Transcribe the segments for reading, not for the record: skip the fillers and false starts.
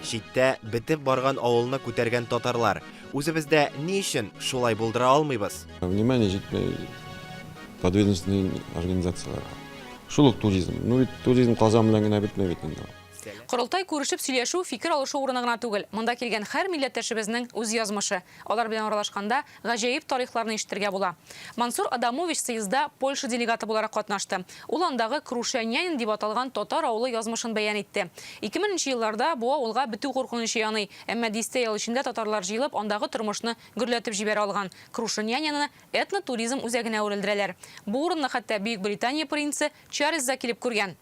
Шитте битеп барган авылны күтәргән татарлар. Үзебездә ни өчен шулай булдыра алмыйбыз? Внимание җитмәй подведомственный организацияларга. Шул ук туризм. Ну бит туризм Казан белән генә бетмәй бит инде. Корылтай күрешеп сөйләшү, фикер алышу урыны гына түгел. Монда килгән һәр милләттәшебезнең үз язмышы. Алар белән аралашканда гаҗәеп тарихларны ишетергә була. Мансур Адамович съездда Польша делегаты буларак катнашты. Ул андагы Крушенянин дип аталган татар авылы язмышын бәян итте. 2000 елларда бу авылга бетү куркынычы яный, әмма дистә ел эчендә татарлар җыелып, андагы тормышны гөрләтеп җибәрә алган. Крушенянинны этнотуризм үзәгенә үрелдерәләр. Бу урынны хәтта Бөек Британия принцы Чарльз да килеп күргән.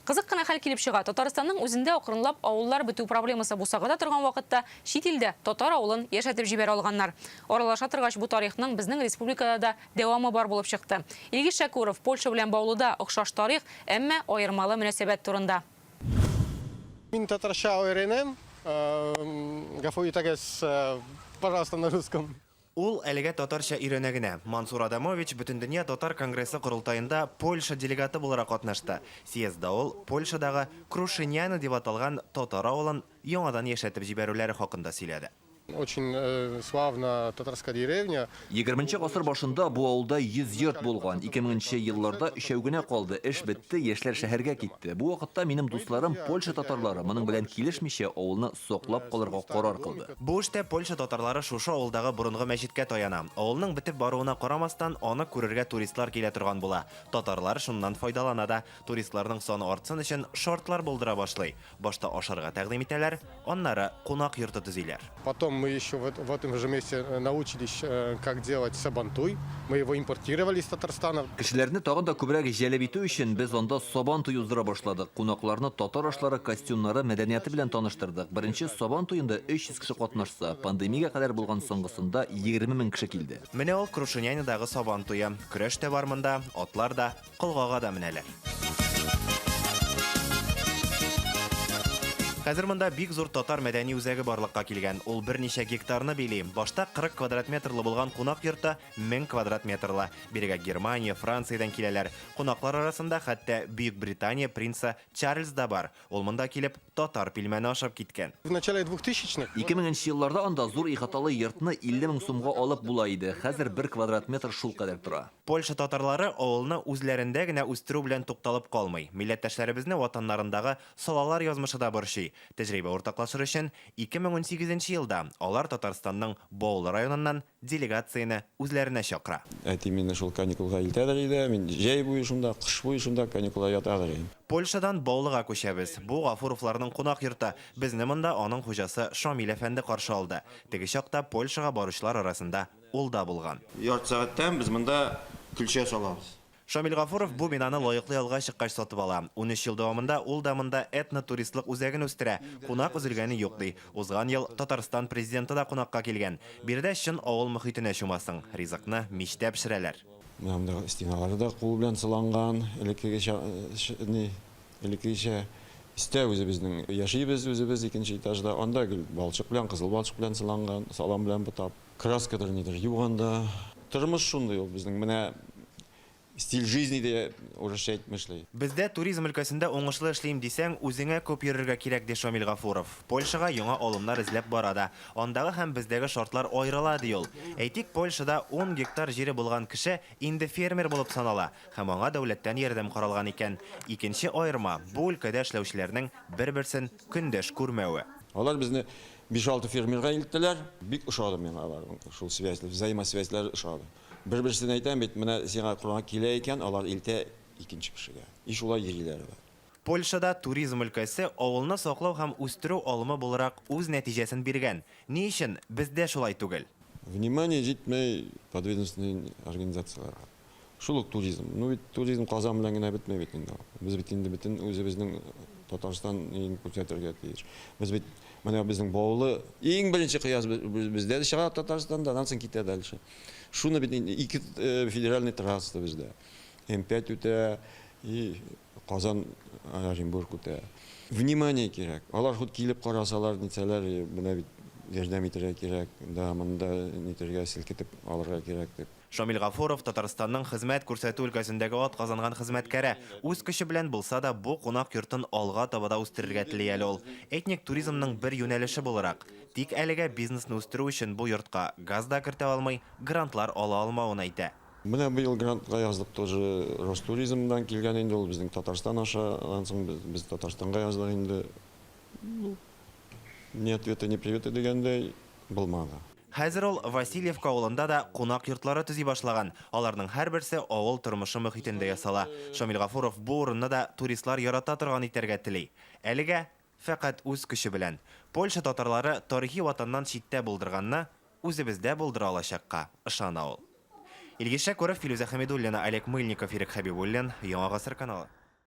Кызык кына хәл килеп чыга. Татарстанның үзендә акрынлап авыллар бетү проблемасы бусагада торган вакытта чит илдә татар авылын яшәтеп җибәрә алганнар. Аралаша торгач бу тарихның безнең республикада да дәвамы бар булып чыкты. Илгиз Шәкуров Польша белән баулуда охшаш тарих, әмма аермалы мөнәсәбәт турында. Мин татарча öğrenim. Гафуй тагыз, пожалуйста, на русском. Ул әлегә татарча өйрәнә генә. Мансур Адамович Бөтендөнья татар конгрессы корылтаенда Польша делегаты буларак катнашты. Съездда ул Польшадагы Крушеняны дип аталган татар авылын яңадан яшәтеп җибәрүләре хакында сөйләде. Очень славна татарская деревня. 20 гасыр башында бу авылда 100 йорт булган. 2000 елларда өчәү генә калды. Эш бетте, яшьләр шәһәргә китте. Бу вакытта минем дусларым Польша татарлары моның белән килешмичә авылны соклап калырга карар кылды. Бу эштә Польша татарлары шушы авылдагы борынгы мәчеткә таяна. Авылның бетеп баруына карамастан, аны күрергә туристлар килә торган була. Татарлар шуннан файдалана да, туристларның саны артсын өчен шартлар булдыра башлый. Башта ашарга тәкъдим итәләр, аннары кунак йорты төзиләр. Потом мы еще в этом же месте научились, как делать сабантуй. Мы его импортировали из Татарстана. Кешеләрне тагын да күбрәк җәлеп итү өчен без анда сабан туй уздыра башладык. Кунакларны татар ашлары, костюмнары, мәдәнияте белән таныштырдык. Беренче сабан туенда 300 кеше катнашса, пандемиягә кадәр булган соңгысында 20 000 кеше килде. Менә ул Крушенянидагы сабан туе. Көрәш тә бар монда, атлар да, кылгага да менәләр. Хәзер монда бик зур татар мәдәни үзәге барлыкка килгән. Ул берничә гектарны били. Башта 40 квадрат метрлы булган кунак йорты 1000 квадрат метрлы. Бирегә Германия, Франциядән киләләр. Кунаклар арасында хәтта Бөек Британия принцы Чарльз да бар. Ул монда килеп татар пилмәне ашап киткән. В начале 2000-х 2000 елларда анда зур ихаталы йортны 50 000 сумга алып була иде. Хәзер 1 квадрат метр шул кадәр тора. Польша татарлары авылны үзләрендә генә үстерү белән тукталып калмый. Милләттәшләребезне ватаннарындагы салалар язмышы да борчый. Тәҗрибә уртаклашыр өчен 2018 елда алар Татарстанның Баулы районыннан делегацияне үзләренә чакыра. Именно шул каникулга илтәләр иде. Мин җәй буе шунда, кыш буе шунда каникулга яталар идем. Польшадан Баулыга күчәбез. Бу Гафуровларның кунак йорты. Безне монда аның хуҗасы Шамил әфәнде каршы алды. Теге чакта Польшага баручылар арасында ул да булган. Ярты сәгатьтән без монда күлчә салабыз. Шамил Гафуров бу бинаны лаеклы ялга чыккач сатып ала. 13 ел дәвамында ул да монда этно-туристлык үзәген үстерә. Кунак үзелгәне юк ди. Узган ел Татарстан президенты да кунакка килгән. Бирдә чын авыл мөхитенә чумасың. Ризыкны мичтә пешерәләр. Менә стеналары да кул белән сыланган, элеккегечә истә үзебезнең яшибез үзебез икенче этажда. Анда гел балчык белән, кызыл балчык белән сыланган, салам белән бутап. Краскадыр нидер юганда. Тормыш шундый ул безнең. Менә стиль жизни дә урышча әйтмешли. Бездә туризм өлкәсендә уңышлы эшлим дисәң, үзеңә күп йөрергә кирәк ди Шамил Гафуров. Польшага яңа алымнар эзләп бара да. Андагы һәм бездәге шартлар аерыла ди ул. Әйтик, Польшада 10 гектар җире булган кеше инде фермер булып санала һәм аңа дәүләттән ярдәм каралган икән. Икенче аерма бу өлкәдә эшләүчеләрнең бер-берсен көндәш күрмәве. Алар безне 5-6 фермерга илттеләр. Бик ошады миңа алар. Шул взаимосвязьләр ошады. Бер-берсен әйтәм бит, менә сиңа курган килә икән, алар илтә икенче кешегә. И шулай йөриләр. Польшада туризм өлкәсе авылны саклау һәм үстерү алымы буларак үз нәтиҗәсен биргән. Ни өчен бездә шулай түгел? Внимание җитмәй подведомственный организацияларга. Шул ук туризм. Ну бит туризм Казан белән генә бетмәй бит инде. Без бит инде бөтен үзебезнең Татарстан күрсәтергә тиеш. Без бит менә безнең Баулы иң беренче кыяз бездә чыга Татарстанда, аннан соң китә дальше. Шуны бит ике федеральный трасса бездә. М5 үтә и Казан Оренбург үтә. Внимание кирәк. Алар хут килеп карасалар, нитсәләр, менә бит ярдәм итәргә кирәк. Да, монда нитәргә селкетеп алырга кирәк дип. Шамил Гафуров Татарстанның хезмәт күрсәтү өлкәсендәге атказанган хезмәткәре. Үз көче белән булса да бу кунак йортын алга табада үстерергә тели әле ул. Этник туризмның бір юнәлеше буларак. Тик әлегә бизнесны үстерү өчен бу йортка газ да кертә алмый, грантлар ала алмавын әйтә. Менә быел грантка яздык тоже Ростуризмдан килгән инде ул безнең Татарстан аша, соң без Татарстанга яздык инде. Ни ответа, ни привета дигәндәй булмады. Хәзер ул Васильевка авылында да кунак йортлары төзи башлаган. Аларның һәрберсе авыл тормышы мөхитендә ясала. Шамил Гафуров бу урынны да туристлар ярата торган итәргә тели. Әлегә фақат үз көче белән. Польша татарлары тарихи ватаннан читтә булдырганны үзебездә булдыра алачакка ышана ул. Илгиз Шәкүров, Филүзә Хәмидуллина, Олег Мыльников, Ирек Хәбибуллин, Яңа гасыр каналы.